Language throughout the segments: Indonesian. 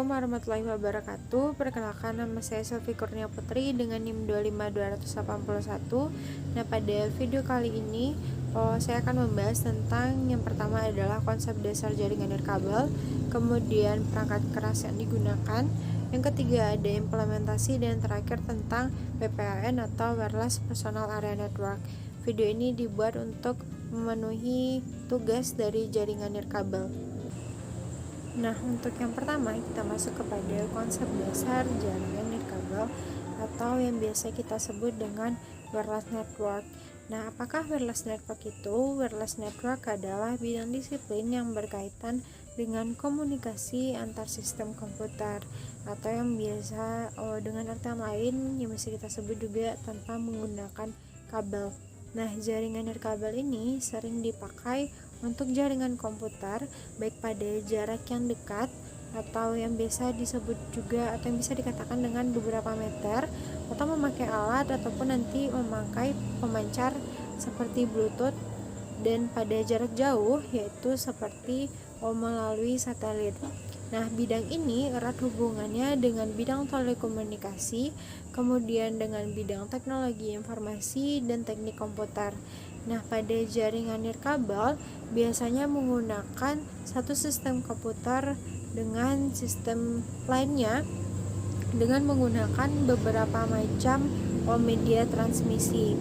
Assalamualaikum warahmatullahi wabarakatuh. Perkenalkan, nama saya Selvi Kurnia Putri dengan NIM 25281. Nah, pada video kali ini saya akan membahas tentang yang pertama adalah konsep dasar jaringan nirkabel, kemudian perangkat keras yang digunakan, yang ketiga ada implementasi, dan terakhir tentang WPAN atau Wireless Personal Area Network. Video ini dibuat untuk memenuhi tugas dari jaringan nirkabel. Nah, untuk yang pertama kita masuk kepada konsep dasar jaringan nirkabel atau yang biasa kita sebut dengan wireless network. Nah, apakah wireless network itu? Wireless network adalah bidang disiplin yang berkaitan dengan komunikasi antar sistem komputer atau yang biasa dengan artian lain yang bisa kita sebut juga tanpa menggunakan kabel. Nah, jaringan nirkabel ini sering dipakai untuk jaringan komputer baik pada jarak yang dekat atau yang biasa disebut juga atau yang bisa dikatakan dengan beberapa meter, atau memakai alat ataupun nanti memakai pemancar seperti Bluetooth, dan pada jarak jauh yaitu seperti melalui satelit. Nah, bidang ini erat hubungannya dengan bidang telekomunikasi, kemudian dengan bidang teknologi informasi dan teknik komputer. Nah, pada jaringan nirkabel biasanya menggunakan satu sistem komputer dengan sistem lainnya dengan menggunakan beberapa macam media transmisi.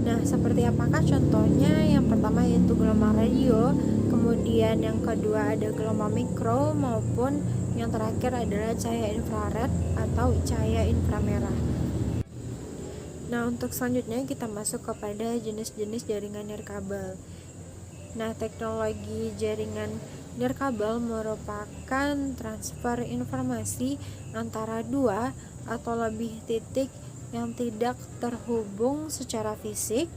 Nah, seperti apakah contohnya? Yang pertama yaitu gelombang radio, kemudian yang kedua ada gelombang mikro, maupun yang terakhir adalah cahaya infrared atau cahaya inframerah. Nah, untuk selanjutnya kita masuk kepada jenis-jenis jaringan nirkabel. Nah, teknologi jaringan nirkabel merupakan transfer informasi antara dua atau lebih titik yang tidak terhubung secara fisik.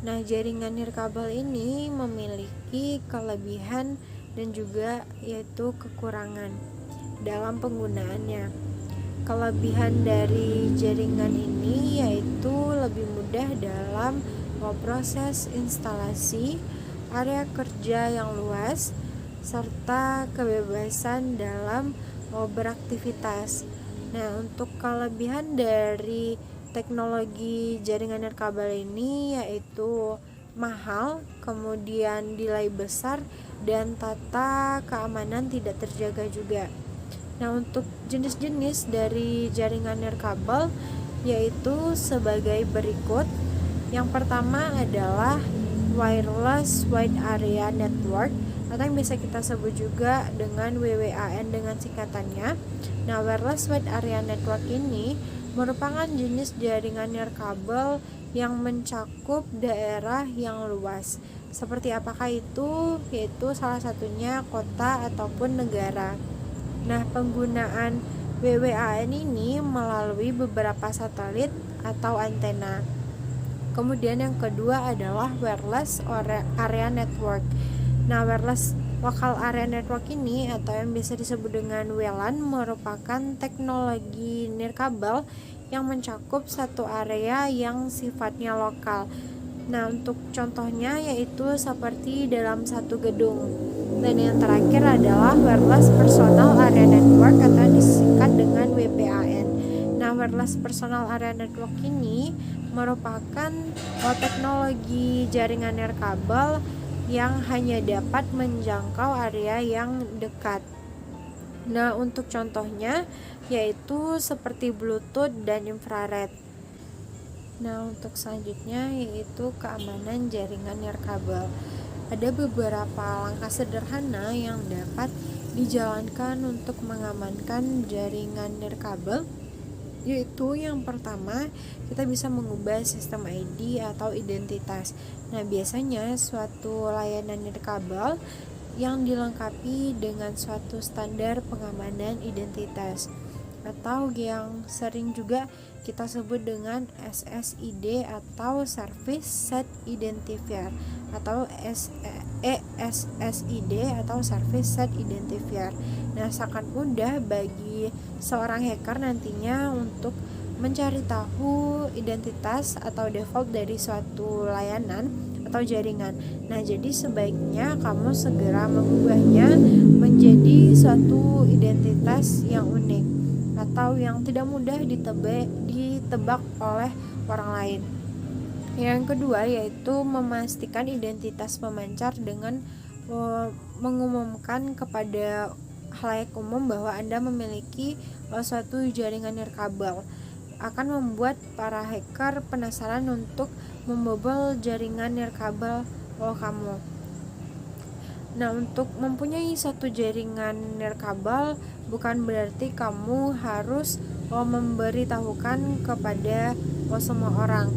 Nah, jaringan nirkabel ini memiliki kelebihan dan juga yaitu kekurangan dalam penggunaannya. Kelebihan dari jaringan ini yaitu lebih mudah dalam proses instalasi, area kerja yang luas, serta kebebasan dalam beraktivitas. Nah, untuk kelebihan dari teknologi jaringan nirkabel ini yaitu mahal, kemudian delay besar, dan tata keamanan tidak terjaga juga. Nah, untuk jenis-jenis dari jaringan nirkabel yaitu sebagai berikut. Yang pertama adalah Wireless Wide Area Network atau yang bisa kita sebut juga dengan WWAN dengan singkatannya. Nah, Wireless Wide Area Network ini merupakan jenis jaringan nirkabel yang mencakup daerah yang luas. Seperti apakah itu? Yaitu salah satunya kota ataupun negara. Nah, penggunaan WWAN ini melalui beberapa satelit atau antena. Kemudian yang kedua adalah Wireless Area Network. Nah, Wireless Local Area Network ini atau yang bisa disebut dengan WLAN merupakan teknologi nirkabel yang mencakup satu area yang sifatnya lokal. Nah, untuk contohnya yaitu seperti dalam satu gedung. Dan yang terakhir adalah Wireless Personal Area Network atau disingkat dengan WPAN. Nah, Wireless Personal Area Network ini merupakan teknologi jaringan nirkabel yang hanya dapat menjangkau area yang dekat. Nah, untuk contohnya yaitu seperti Bluetooth dan infrared. Nah, untuk selanjutnya yaitu keamanan jaringan nirkabel. Ada beberapa langkah sederhana yang dapat dijalankan untuk mengamankan jaringan nirkabel, yaitu yang pertama kita bisa mengubah sistem ID atau identitas. Nah, biasanya suatu layanan nirkabel yang dilengkapi dengan suatu standar pengamanan identitas atau yang sering juga kita sebut dengan SSID atau Service Set Identifier atau ESSID atau Service Set Identifier. Nah, sangat mudah bagi seorang hacker nantinya untuk mencari tahu identitas atau default dari suatu layanan atau jaringan. Nah, jadi sebaiknya kamu segera mengubahnya menjadi suatu identitas identitas yang unik atau yang tidak mudah ditebak oleh orang lain. Yang kedua yaitu memastikan identitas pemancar dengan mengumumkan kepada khalayak umum bahwa Anda memiliki suatu jaringan nirkabel. Akan membuat para hacker penasaran untuk membobol jaringan nirkabel kamu. Nah, untuk mempunyai satu jaringan nirkabel bukan berarti kamu harus memberitahukan kepada semua orang.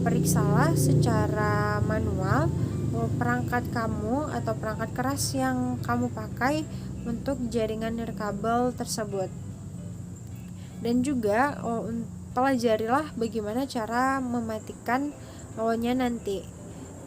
Periksalah secara manual perangkat kamu atau perangkat keras yang kamu pakai untuk jaringan nirkabel tersebut. Dan juga pelajarilah bagaimana cara mematikan nya nanti.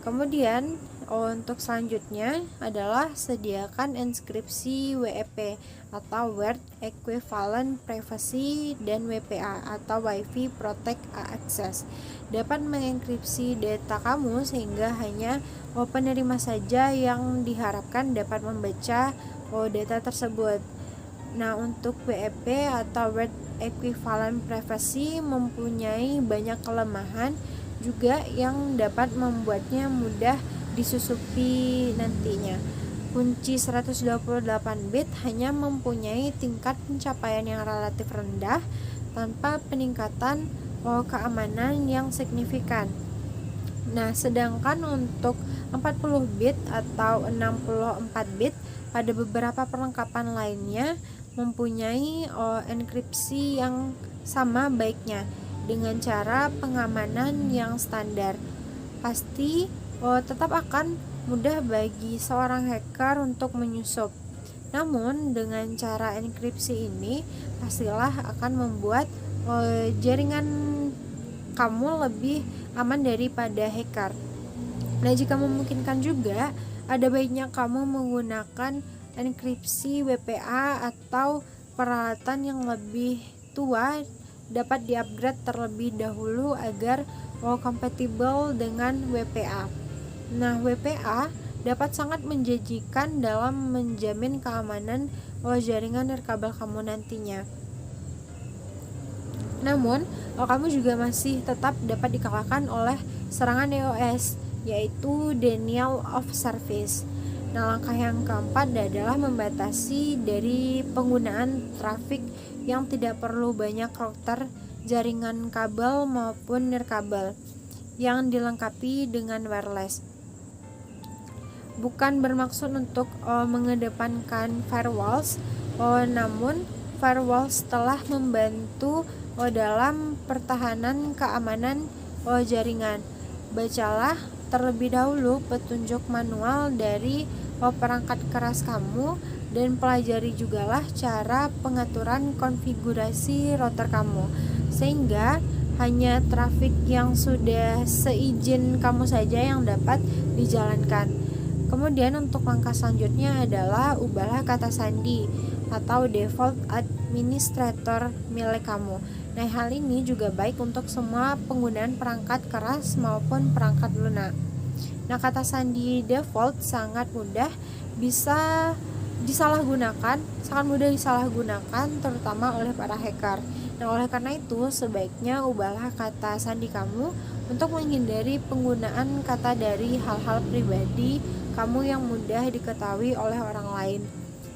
Kemudian untuk selanjutnya adalah sediakan enkripsi WEP atau Word Equivalent Privacy dan WPA atau Wi-Fi Protect Access. Dapat mengenkripsi data kamu sehingga hanya penerima saja yang diharapkan dapat membaca data tersebut. Nah, untuk WEP atau Word Equivalent Privacy mempunyai banyak kelemahan juga yang dapat membuatnya mudah disusupi nantinya. Kunci 128 bit hanya mempunyai tingkat pencapaian yang relatif rendah tanpa peningkatan keamanan yang signifikan. Nah, sedangkan untuk 40 bit atau 64 bit pada beberapa perlengkapan lainnya mempunyai enkripsi yang sama baiknya dengan cara pengamanan yang standar. Pasti tetap akan mudah bagi seorang hacker untuk menyusup. Namun dengan cara enkripsi ini pastilah akan membuat jaringan kamu lebih aman daripada hacker. Nah, jika memungkinkan juga ada baiknya kamu menggunakan enkripsi WPA atau peralatan yang lebih tua dapat di-upgrade terlebih dahulu agar kompatibel dengan WPA. Nah, WPA dapat sangat menjanjikan dalam menjamin keamanan jaringan nirkabel kamu nantinya. Namun, kamu juga masih tetap dapat dikalahkan oleh serangan DOS, yaitu Denial of Service. Nah, langkah yang keempat adalah membatasi dari penggunaan trafik yang tidak perlu banyak router jaringan kabel maupun nirkabel yang dilengkapi dengan wireless. Bukan bermaksud untuk mengedepankan firewalls, namun firewalls telah membantu dalam pertahanan keamanan jaringan. Bacalah terlebih dahulu petunjuk manual dari perangkat keras kamu dan pelajari jugalah cara pengaturan konfigurasi router kamu sehingga hanya trafik yang sudah seizin kamu saja yang dapat dijalankan. Kemudian untuk langkah selanjutnya adalah ubahlah kata sandi atau default administrator milik kamu. Nah, hal ini juga baik untuk semua penggunaan perangkat keras maupun perangkat lunak. Nah, kata sandi default sangat mudah disalahgunakan terutama oleh para hacker. Nah, oleh karena itu sebaiknya ubahlah kata sandi kamu untuk menghindari penggunaan kata dari hal-hal pribadi kamu yang mudah diketahui oleh orang lain.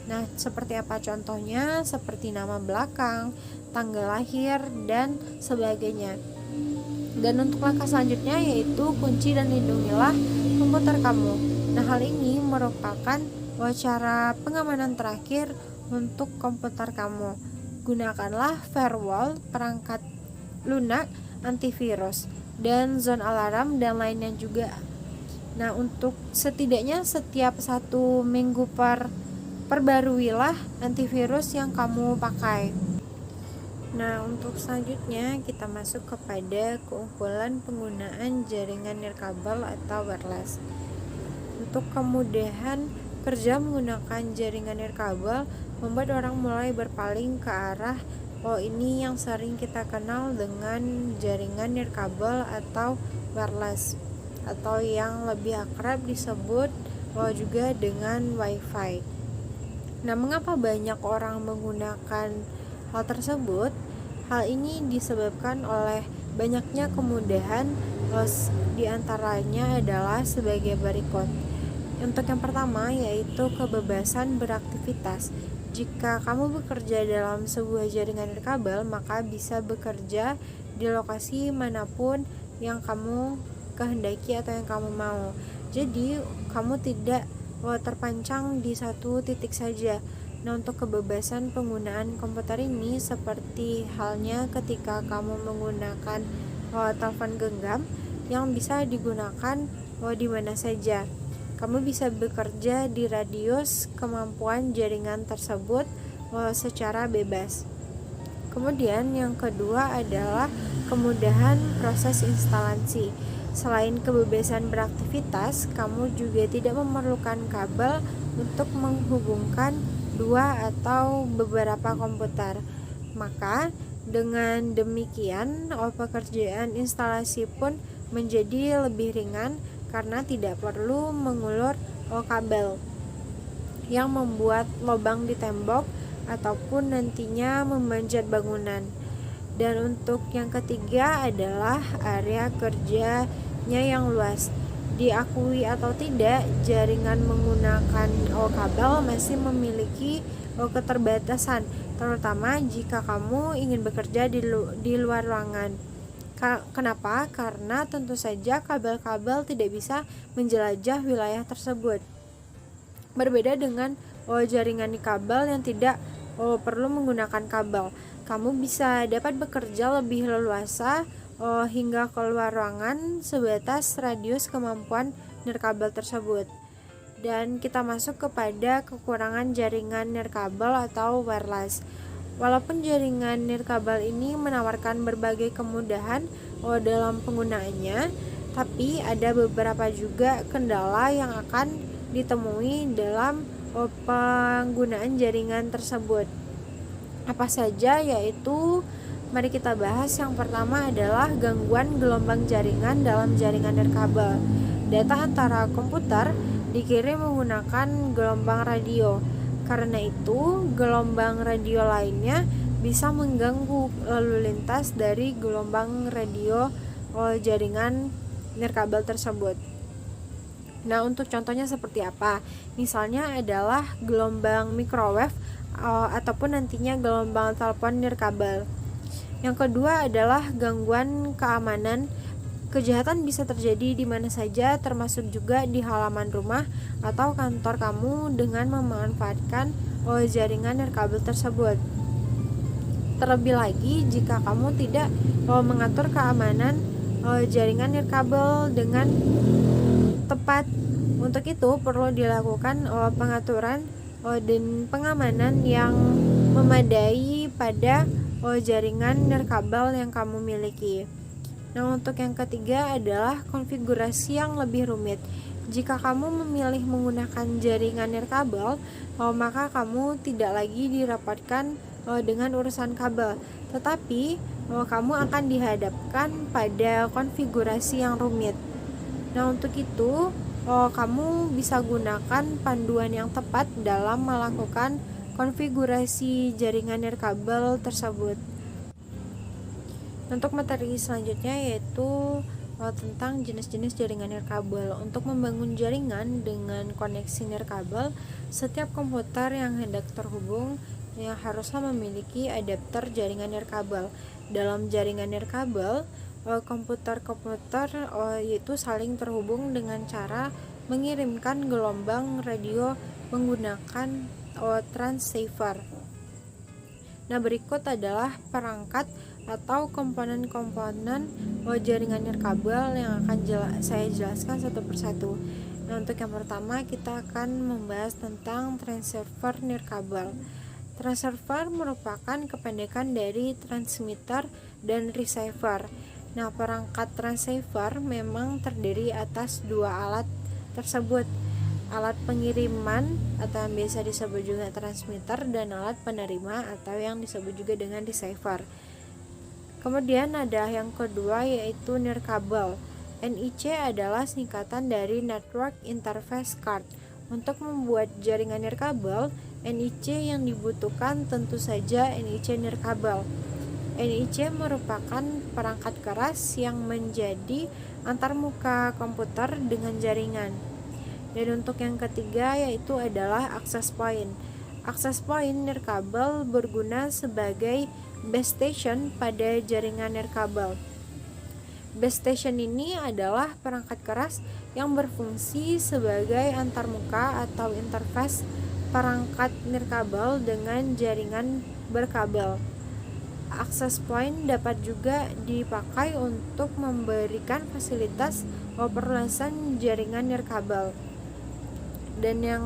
Nah, seperti apa contohnya? Seperti nama belakang, tanggal lahir, dan sebagainya. Dan untuk langkah selanjutnya yaitu kunci dan lindungilah komputer kamu. Nah, hal ini merupakan cara pengamanan terakhir untuk komputer kamu. Gunakanlah firewall, perangkat lunak, antivirus, dan zone alarm dan lainnya juga. Nah, untuk setidaknya setiap 1 minggu perbaruilah antivirus yang kamu pakai. Nah, untuk selanjutnya kita masuk kepada keunggulan penggunaan jaringan nirkabel atau wireless. Untuk kemudahan kerja menggunakan jaringan nirkabel membuat orang mulai berpaling ke arah ini yang sering kita kenal dengan jaringan nirkabel atau wireless, atau yang lebih akrab disebut juga dengan Wi-Fi. Nah, mengapa banyak orang menggunakan hal tersebut? Hal ini disebabkan oleh banyaknya kemudahan, diantaranya adalah sebagai berikut. Untuk yang pertama yaitu kebebasan beraktivitas. Jika kamu bekerja dalam sebuah jaringan nirkabel, maka bisa bekerja di lokasi manapun yang kamu kehendaki atau yang kamu mau. Jadi kamu tidak terpancang di satu titik saja. Nah, untuk kebebasan penggunaan komputer ini seperti halnya ketika kamu menggunakan telepon genggam yang bisa digunakan di mana saja. Kamu bisa bekerja di radius kemampuan jaringan tersebut secara bebas. Kemudian yang kedua adalah kemudahan proses instalasi. Selain kebebasan beraktivitas, kamu juga tidak memerlukan kabel untuk menghubungkan dua atau beberapa komputer. Maka dengan demikian, pekerjaan instalasi pun menjadi lebih ringan karena tidak perlu mengulur kabel yang membuat lubang di tembok ataupun nantinya memanjat bangunan. Dan untuk yang ketiga adalah area kerjanya yang luas. Diakui atau tidak, jaringan menggunakan kabel masih memiliki keterbatasan, terutama jika kamu ingin bekerja di luar ruangan. Kenapa? Karena tentu saja kabel-kabel tidak bisa menjelajah wilayah tersebut. Berbeda dengan jaringan kabel yang tidak perlu menggunakan kabel. Kamu bisa dapat bekerja lebih leluasa hingga keluar ruangan sebatas radius kemampuan nirkabel tersebut. Dan kita masuk kepada kekurangan jaringan nirkabel atau wireless. Walaupun jaringan nirkabel ini menawarkan berbagai kemudahan dalam penggunaannya, tapi ada beberapa juga kendala yang akan ditemui dalam penggunaan jaringan tersebut. Apa saja? Yaitu mari kita bahas. Yang pertama adalah gangguan gelombang jaringan dalam jaringan nirkabel. Data antara komputer dikirim menggunakan gelombang radio. Karena itu, gelombang radio lainnya bisa mengganggu lalu lintas dari gelombang radio jaringan nirkabel tersebut. Nah, untuk contohnya seperti apa? Misalnya adalah gelombang microwave ataupun nantinya gelombang telepon nirkabel. Yang kedua adalah gangguan keamanan. Kejahatan bisa terjadi di mana saja, termasuk juga di halaman rumah atau kantor kamu dengan memanfaatkan jaringan nirkabel tersebut. Terlebih lagi jika kamu tidak mengatur keamanan jaringan nirkabel dengan tepat. Untuk itu perlu dilakukan pengaturan dan pengamanan yang memadai pada jaringan nirkabel yang kamu miliki. Nah, untuk yang ketiga adalah konfigurasi yang lebih rumit. Jika kamu memilih menggunakan jaringan nirkabel, maka kamu tidak lagi dirapatkan dengan urusan kabel, tetapi kamu akan dihadapkan pada konfigurasi yang rumit. Nah, untuk itu kamu bisa gunakan panduan yang tepat dalam melakukan konfigurasi jaringan nirkabel tersebut. Untuk materi selanjutnya yaitu tentang jenis-jenis jaringan nirkabel. Untuk membangun jaringan dengan koneksi nirkabel, setiap komputer yang hendak terhubung haruslah memiliki adapter jaringan nirkabel. Dalam jaringan nirkabel, komputer-komputer yaitu saling terhubung dengan cara mengirimkan gelombang radio menggunakan transceiver. Nah, berikut adalah perangkat atau komponen-komponen jaringan nirkabel yang akan saya jelaskan satu persatu. Nah, untuk yang pertama kita akan membahas tentang transceiver nirkabel. Transceiver merupakan kependekan dari transmitter dan receiver. Nah, perangkat transceiver memang terdiri atas dua alat tersebut, alat pengiriman atau yang biasa disebut juga transmitter, dan alat penerima atau yang disebut juga dengan receiver. Kemudian ada yang kedua yaitu nirkabel. NIC adalah singkatan dari Network Interface Card. Untuk membuat jaringan nirkabel, NIC yang dibutuhkan tentu saja NIC nirkabel. NIC merupakan perangkat keras yang menjadi antarmuka komputer dengan jaringan. Dan untuk yang ketiga yaitu adalah access point. Access point nirkabel berguna sebagai base station pada jaringan nirkabel. Base station ini adalah perangkat keras yang berfungsi sebagai antarmuka atau interface perangkat nirkabel dengan jaringan berkabel. Access point dapat juga dipakai untuk memberikan fasilitas perluasan jaringan nirkabel. Dan yang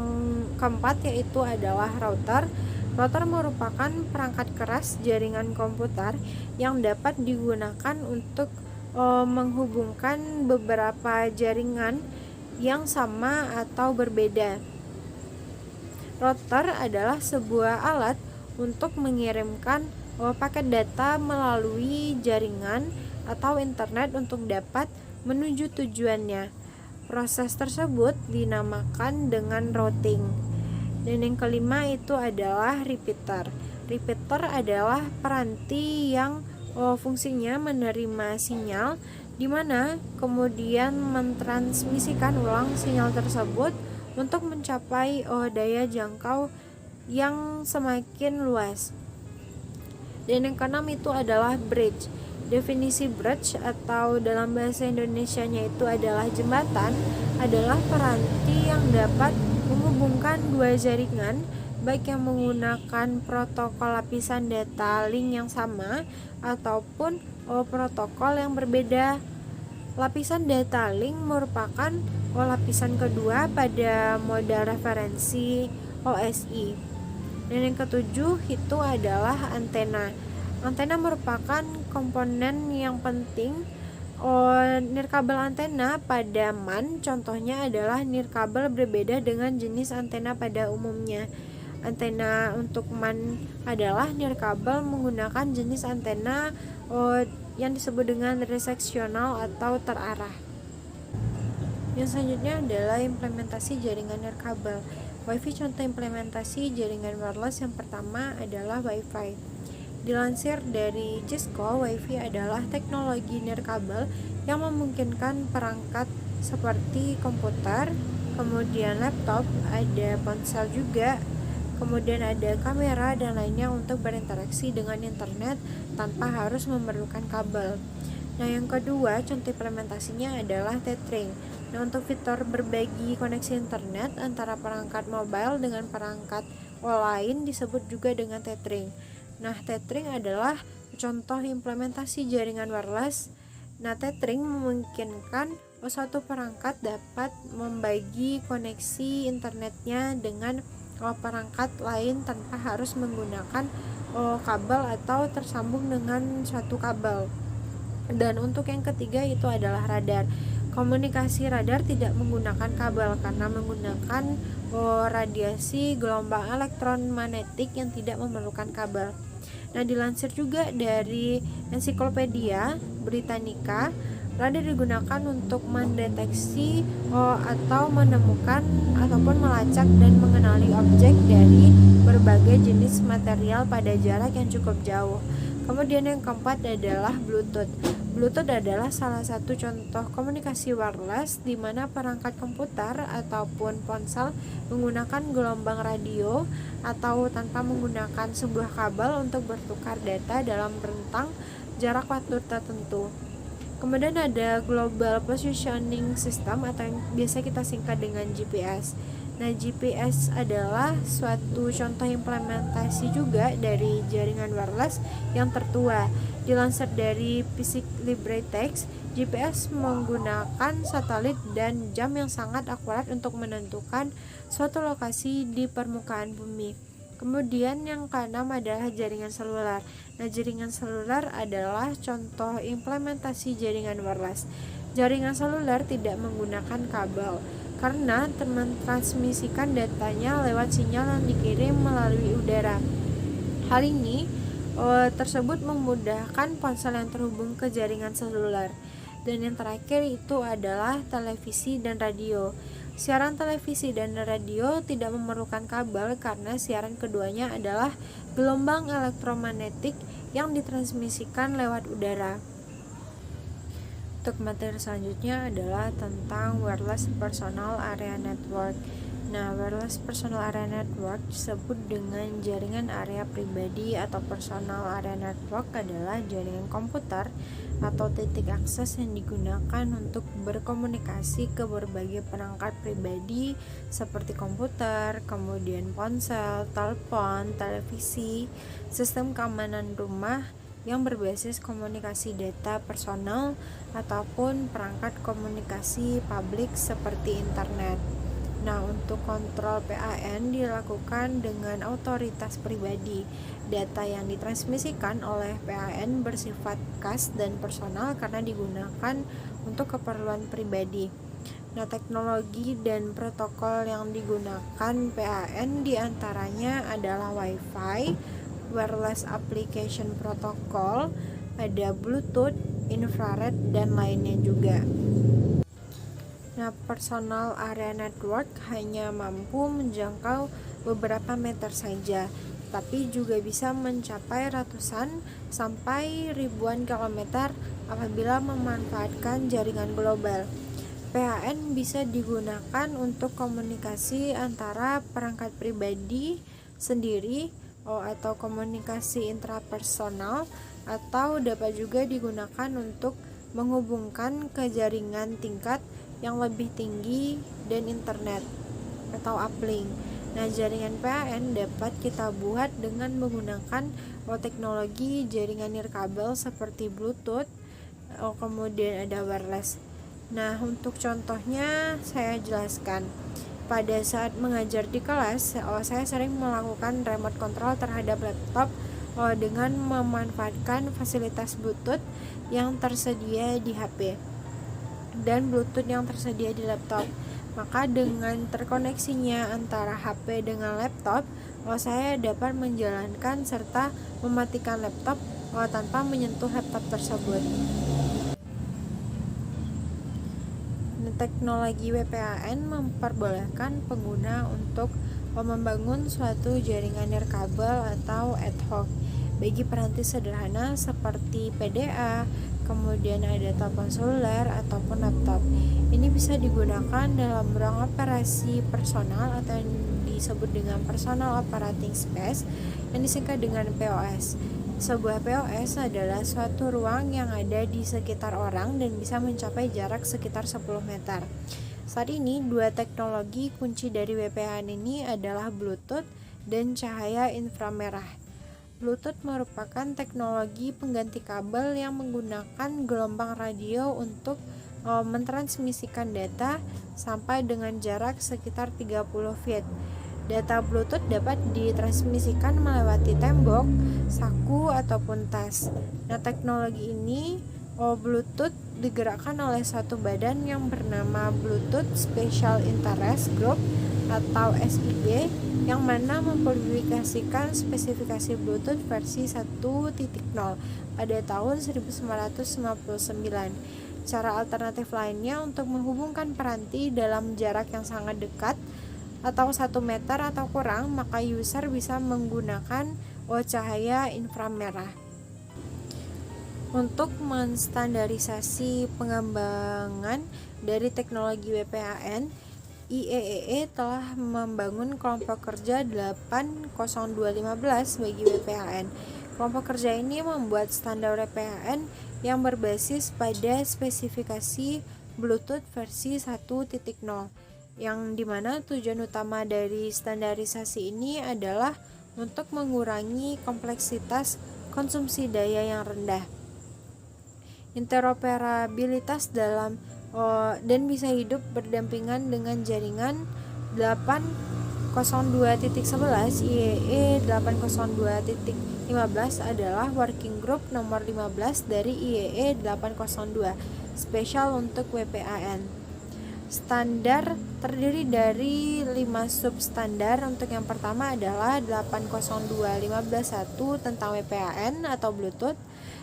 keempat yaitu adalah router. Router merupakan perangkat keras jaringan komputer yang dapat digunakan untuk menghubungkan beberapa jaringan yang sama atau berbeda. Router adalah sebuah alat untuk mengirimkan paket data melalui jaringan atau internet untuk dapat menuju tujuannya. Proses tersebut dinamakan dengan routing. Dan yang kelima itu adalah repeater. Repeater adalah peranti yang fungsinya menerima sinyal di mana kemudian mentransmisikan ulang sinyal tersebut untuk mencapai daya jangkau yang semakin luas. Dan yang keenam itu adalah bridge. Definisi bridge atau dalam bahasa Indonesianya itu adalah jembatan, adalah peranti yang dapat menghubungkan dua jaringan baik yang menggunakan protokol lapisan data link yang sama ataupun protokol yang berbeda. Lapisan data link merupakan lapisan kedua pada model referensi OSI. Dan yang ketujuh itu adalah antena. Antena merupakan komponen yang penting nirkabel antena pada MAN. Contohnya adalah nirkabel berbeda dengan jenis antena pada umumnya. Antena untuk MAN adalah nirkabel menggunakan jenis antena yang disebut dengan reseksional atau terarah. Yang selanjutnya adalah implementasi jaringan nirkabel. WiFi contoh implementasi jaringan wireless yang pertama adalah WiFi. Dilansir dari Cisco, WiFi adalah teknologi nirkabel yang memungkinkan perangkat seperti komputer, kemudian laptop, ada ponsel juga, kemudian ada kamera dan lainnya untuk berinteraksi dengan internet tanpa harus memerlukan kabel. Nah, yang kedua contoh implementasinya adalah tethering. Nah, untuk fitur berbagi koneksi internet antara perangkat mobile dengan perangkat lain disebut juga dengan tethering. Nah, tethering adalah contoh implementasi jaringan wireless. Nah, tethering memungkinkan suatu perangkat dapat membagi koneksi internetnya dengan perangkat lain tanpa harus menggunakan kabel atau tersambung dengan suatu kabel. Dan untuk yang ketiga itu adalah radar. Komunikasi radar tidak menggunakan kabel karena menggunakan radiasi gelombang elektromagnetik yang tidak memerlukan kabel. Nah, dilansir juga dari Ensiklopedia Britannica, radar digunakan untuk mendeteksi atau menemukan ataupun melacak dan mengenali objek dari berbagai jenis material pada jarak yang cukup jauh. Kemudian yang keempat adalah Bluetooth. Bluetooth adalah salah satu contoh komunikasi wireless di mana perangkat komputer ataupun ponsel menggunakan gelombang radio atau tanpa menggunakan sebuah kabel untuk bertukar data dalam rentang jarak waktu tertentu. Kemudian ada Global Positioning System atau yang biasa kita singkat dengan GPS. Nah, GPS adalah suatu contoh implementasi juga dari jaringan wireless yang tertua. Dilansir dari Physics-Libre-Text, GPS menggunakan satelit dan jam yang sangat akurat untuk menentukan suatu lokasi di permukaan bumi. Kemudian yang keenam adalah jaringan seluler. Nah, jaringan seluler adalah contoh implementasi jaringan wireless. Jaringan seluler tidak menggunakan kabel karena mentransmisikan datanya lewat sinyal yang dikirim melalui udara. Hal ini tersebut memudahkan ponsel yang terhubung ke jaringan seluler. Dan yang terakhir itu adalah televisi dan radio. Siaran televisi dan radio tidak memerlukan kabel karena siaran keduanya adalah gelombang elektromagnetik yang ditransmisikan lewat udara. Untuk materi selanjutnya adalah tentang Wireless Personal Area Network. Nah, Wireless Personal Area Network disebut dengan jaringan area pribadi atau Personal Area Network adalah jaringan komputer atau titik akses yang digunakan untuk berkomunikasi ke berbagai perangkat pribadi seperti komputer, kemudian ponsel, telepon, televisi, sistem keamanan rumah yang berbasis komunikasi data personal ataupun perangkat komunikasi publik seperti internet. Nah, untuk kontrol PAN dilakukan dengan otoritas pribadi. Data yang ditransmisikan oleh PAN bersifat khas dan personal karena digunakan untuk keperluan pribadi. Nah, teknologi dan protokol yang digunakan PAN diantaranya adalah Wi-Fi, Wireless Application Protocol, ada Bluetooth, infrared, dan lainnya juga. Nah, Personal Area Network hanya mampu menjangkau beberapa meter saja, tapi juga bisa mencapai ratusan sampai ribuan kilometer apabila memanfaatkan jaringan global. PAN bisa digunakan untuk komunikasi antara perangkat pribadi sendiri atau komunikasi intrapersonal, atau dapat juga digunakan untuk menghubungkan ke jaringan tingkat yang lebih tinggi dan internet atau uplink. Nah, jaringan PAN dapat kita buat dengan menggunakan teknologi jaringan nirkabel seperti Bluetooth, kemudian ada wireless. Nah, untuk contohnya saya jelaskan. Pada saat mengajar di kelas, saya sering melakukan remote control terhadap laptop dengan memanfaatkan fasilitas Bluetooth yang tersedia di HP dan Bluetooth yang tersedia di laptop. Maka dengan terkoneksinya antara HP dengan laptop, saya dapat menjalankan serta mematikan laptop tanpa menyentuh laptop tersebut. Teknologi WPAN memperbolehkan pengguna untuk membangun suatu jaringan nirkabel atau ad hoc bagi peranti sederhana seperti PDA, kemudian ada telepon seluler ataupun laptop. Ini bisa digunakan dalam ruang operasi personal atau yang disebut dengan Personal Operating Space yang disingkat dengan POS. Sebuah POS adalah suatu ruang yang ada di sekitar orang dan bisa mencapai jarak sekitar 10 meter. Saat ini, dua teknologi kunci dari WPAN ini adalah Bluetooth dan cahaya inframerah. Bluetooth merupakan teknologi pengganti kabel yang menggunakan gelombang radio untuk mentransmisikan data sampai dengan jarak sekitar 30 feet. Data Bluetooth dapat ditransmisikan melewati tembok, saku, ataupun tas. Nah, teknologi ini Bluetooth digerakkan oleh satu badan yang bernama Bluetooth Special Interest Group atau SIG, yang mana mempublikasikan spesifikasi Bluetooth versi 1.0 pada tahun 1959. Cara alternatif lainnya untuk menghubungkan peranti dalam jarak yang sangat dekat atau 1 meter atau kurang, maka user bisa menggunakan cahaya inframerah. Untuk menstandarisasi pengembangan dari teknologi WPAN, IEEE telah membangun kelompok kerja 80215 bagi WPAN. Kelompok kerja ini membuat standar WPAN yang berbasis pada spesifikasi Bluetooth versi 1.0, yang dimana tujuan utama dari standarisasi ini adalah untuk mengurangi kompleksitas konsumsi daya yang rendah, interoperabilitas dalam dan bisa hidup berdampingan dengan jaringan 802.11. IEEE 802.15 adalah working group nomor 15 dari IEEE 802 spesial untuk WPAN. Standar terdiri dari 5 substandar. Untuk yang pertama adalah 802.15.1 tentang WPAN atau Bluetooth,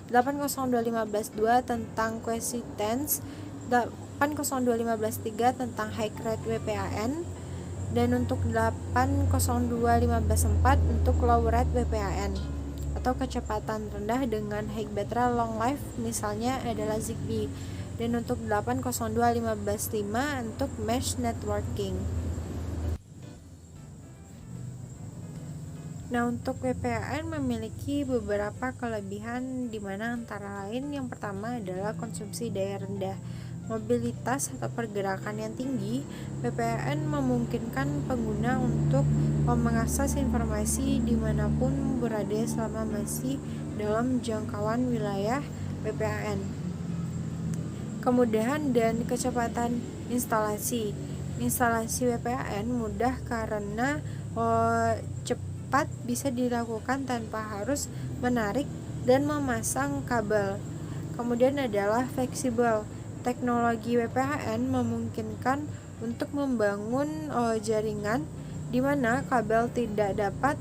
802.15.2 tentang coexistence, 802.15.3 tentang high rate WPAN, dan untuk 802.15.4 untuk low rate WPAN atau kecepatan rendah dengan high baterai long life, misalnya adalah Zigbee, dan untuk 802.15.5 untuk mesh networking. Nah, untuk WPAN memiliki beberapa kelebihan, di mana antara lain yang pertama adalah konsumsi daya rendah, mobilitas atau pergerakan yang tinggi. WPAN memungkinkan pengguna untuk mengakses informasi dimanapun berada selama masih dalam jangkauan wilayah WPAN. Kemudahan dan kecepatan instalasi WPAN mudah karena cepat bisa dilakukan tanpa harus menarik dan memasang kabel. Kemudian adalah fleksibel. Teknologi WPAN memungkinkan untuk membangun jaringan di mana kabel tidak dapat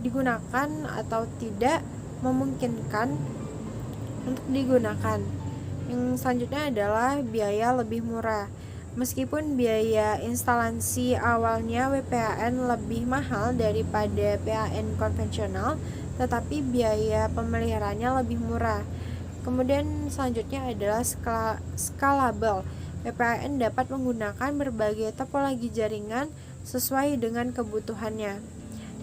digunakan atau tidak memungkinkan untuk digunakan. Yang selanjutnya adalah biaya lebih murah. Meskipun biaya instalasi awalnya WPAN lebih mahal daripada PAN konvensional, tetapi biaya pemeliharaannya lebih murah. Kemudian selanjutnya adalah scalable. WPAN dapat menggunakan berbagai topologi jaringan sesuai dengan kebutuhannya.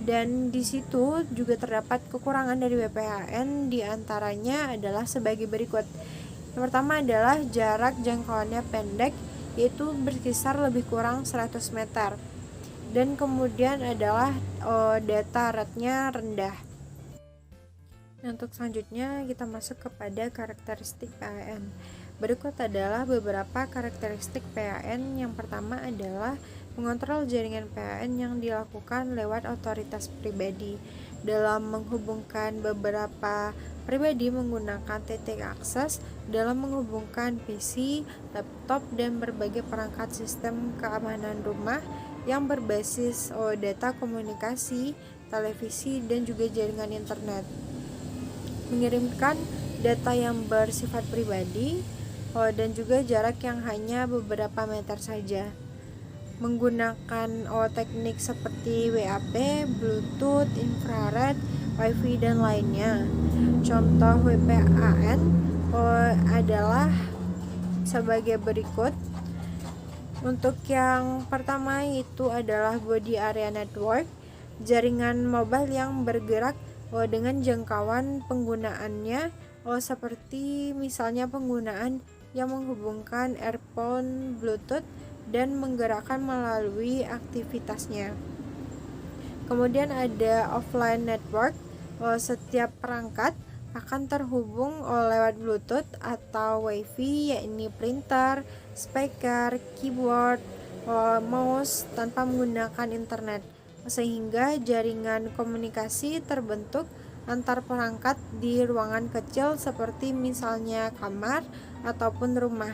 Dan di situ juga terdapat kekurangan dari WPAN, diantaranya adalah sebagai berikut. Yang pertama adalah jarak jangkauannya pendek, yaitu berkisar lebih kurang 100 meter. Dan kemudian adalah data rate-nya rendah. Nah, untuk selanjutnya kita masuk kepada karakteristik PAN. Berikut adalah beberapa karakteristik PAN. Yang pertama adalah mengontrol jaringan PAN yang dilakukan lewat otoritas pribadi. Dalam menghubungkan beberapa pribadi menggunakan titik akses, dalam menghubungkan PC, laptop, dan berbagai perangkat sistem keamanan rumah yang berbasis data komunikasi, televisi, dan juga jaringan internet. Mengirimkan data yang bersifat pribadi dan juga jarak yang hanya beberapa meter saja. Menggunakan teknik seperti WAP, Bluetooth, infrared, Wi-Fi, dan lainnya. Contoh WPAN adalah sebagai berikut. Untuk yang pertama itu adalah Body Area Network, jaringan mobile yang bergerak dengan jangkauan penggunaannya seperti misalnya penggunaan yang menghubungkan earphone, Bluetooth, dan menggerakkan melalui aktivitasnya. Kemudian ada offline network, setiap perangkat akan terhubung lewat Bluetooth atau Wi-Fi, yakni printer, speaker, keyboard, mouse tanpa menggunakan internet, sehingga jaringan komunikasi terbentuk antar perangkat di ruangan kecil seperti misalnya kamar ataupun rumah.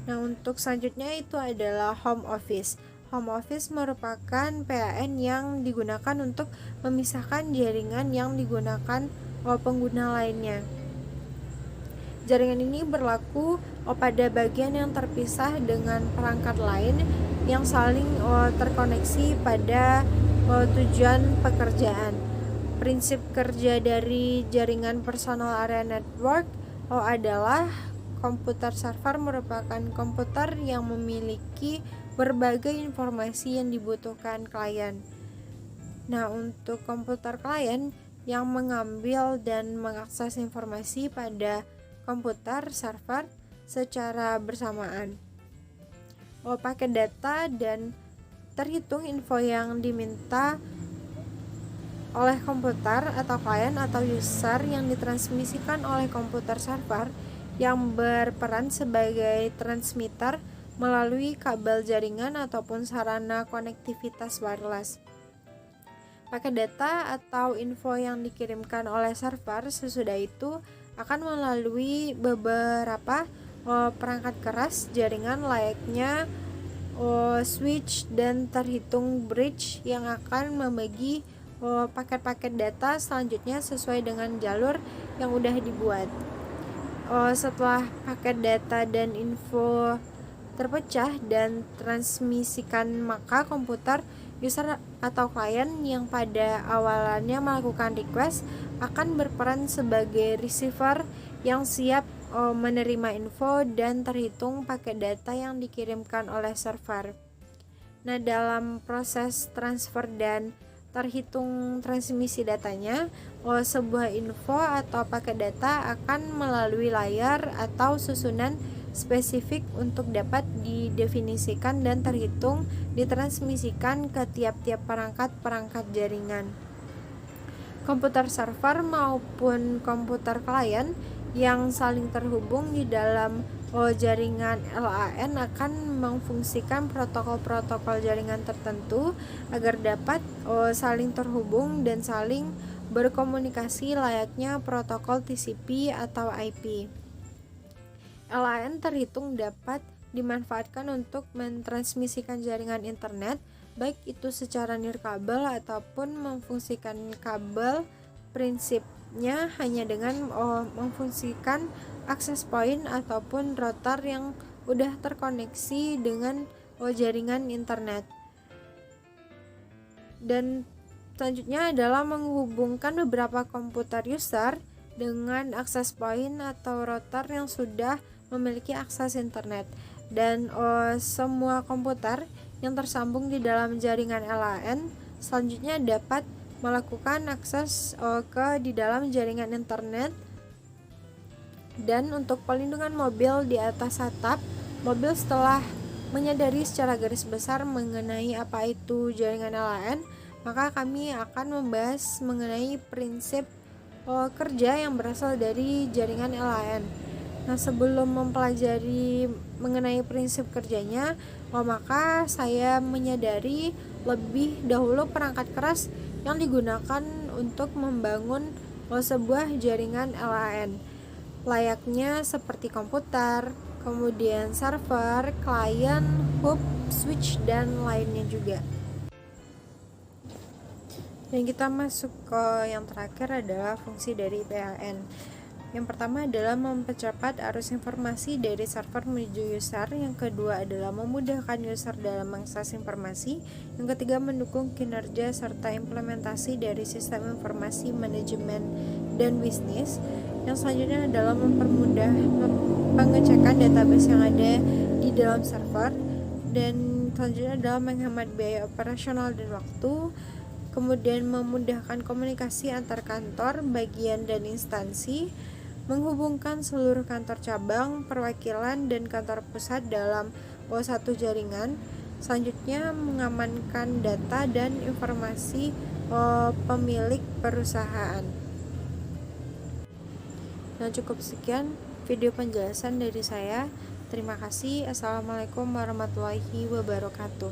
Nah, untuk selanjutnya itu adalah home office. Home office merupakan PAN yang digunakan untuk memisahkan jaringan yang digunakan pengguna lainnya. Jaringan ini berlaku pada bagian yang terpisah dengan perangkat lain yang saling terkoneksi pada tujuan pekerjaan. Prinsip kerja dari jaringan personal area network adalah komputer server merupakan komputer yang memiliki berbagai informasi yang dibutuhkan klien. Nah, untuk komputer klien yang mengambil dan mengakses informasi pada komputer server secara bersamaan. Paket data dan terhitung info yang diminta oleh komputer atau klien atau user yang ditransmisikan oleh komputer server yang berperan sebagai transmitter melalui kabel jaringan ataupun sarana konektivitas wireless. Paket data atau info yang dikirimkan oleh server sesudah itu akan melalui beberapa perangkat keras jaringan layaknya switch dan terhitung bridge yang akan membagi paket-paket data selanjutnya sesuai dengan jalur yang udah dibuat. Setelah paket data dan info terpecah dan transmisikan, maka komputer user atau klien yang pada awalannya melakukan request akan berperan sebagai receiver yang siap menerima info dan terhitung paket data yang dikirimkan oleh server. Nah, dalam proses transfer dan terhitung transmisi datanya, sebuah info atau paket data akan melalui layar atau susunan spesifik untuk dapat didefinisikan dan terhitung ditransmisikan ke tiap-tiap perangkat jaringan. Komputer server maupun komputer klien yang saling terhubung di dalam jaringan LAN akan memfungsikan protokol-protokol jaringan tertentu agar dapat saling terhubung dan saling berkomunikasi layaknya protokol TCP atau IP. LAN terhitung dapat dimanfaatkan untuk mentransmisikan jaringan internet, baik itu secara nirkabel ataupun memfungsikan kabel. Prinsipnya hanya dengan memfungsikan access point ataupun router yang udah terkoneksi dengan jaringan internet. Dan selanjutnya adalah menghubungkan beberapa komputer user dengan access point atau router yang sudah memiliki akses internet, dan semua komputer yang tersambung di dalam jaringan LAN selanjutnya dapat melakukan akses di dalam jaringan internet. Dan untuk pelindungan mobil di atas atap mobil, setelah menyadari secara garis besar mengenai apa itu jaringan LAN, maka kami akan membahas mengenai prinsip kerja yang berasal dari jaringan LAN. Nah, sebelum mempelajari mengenai prinsip kerjanya, maka saya menyadari lebih dahulu perangkat keras yang digunakan untuk membangun sebuah jaringan LAN, layaknya seperti komputer, kemudian server, klien, hub, switch, dan lainnya juga. Dan kita masuk ke yang terakhir adalah fungsi dari PLN. Yang pertama adalah mempercepat arus informasi dari server menuju user. Yang kedua adalah memudahkan user dalam mengakses informasi. Yang ketiga, mendukung kinerja serta implementasi dari sistem informasi manajemen dan bisnis. Yang selanjutnya adalah mempermudah pengecekan database yang ada di dalam server. Dan selanjutnya adalah menghemat biaya operasional dan waktu. Kemudian memudahkan komunikasi antar kantor, bagian, dan instansi, menghubungkan seluruh kantor cabang, perwakilan, dan kantor pusat dalam satu jaringan. Selanjutnya, mengamankan data dan informasi pemilik perusahaan. Nah, cukup sekian video penjelasan dari saya. Terima kasih. Assalamualaikum warahmatullahi wabarakatuh.